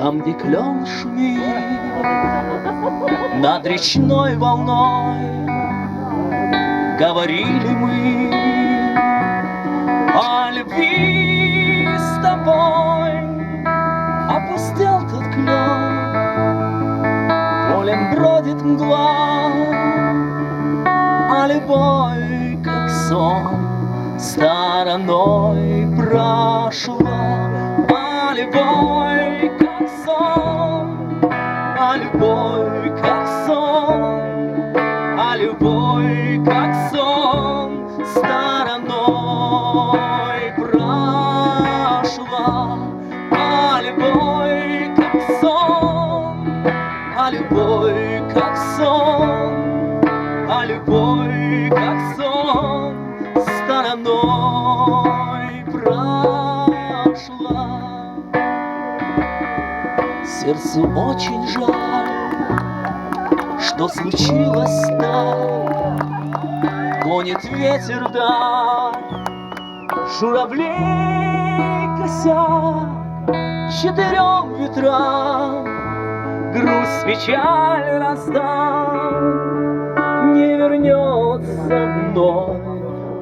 Там, где клён шумит над речной волной, говорили мы о любви с тобой. Опустел тот клён, полем бродит мгла, а любовь, как сон, стороной прошла. А любовь, как сон, а любовь, как сон, а любовь, как сон, стороной прошла. А любовь, как сон, а любовь, как сон, а любовь, как сон, стороной прошла. Сердцу очень жаль, что случилось так. Гонит ветер вдаль журавлей косяк, четырем ветрам грусть, печаль раздам. Не вернется вновь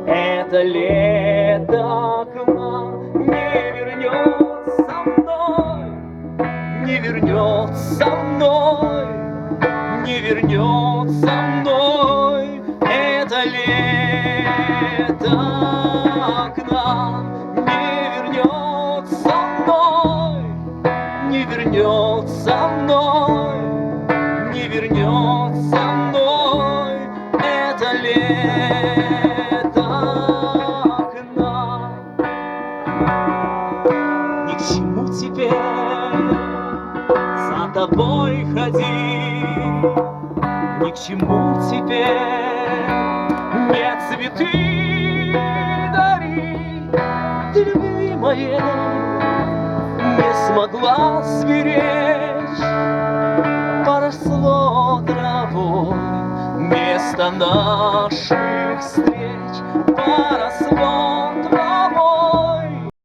это лето к нам, не вернется вновь, не вернется вновь, не вернется вновь это лето к нам, не вернется вновь, не вернется вновь, не вернется вновь это лето к нам. Ни к чему теперь за тобой ходить, ни к чему теперь мне цветы дарить. Ты любви моей не смогла сберечь, поросло травой место наших встреч, поросло травой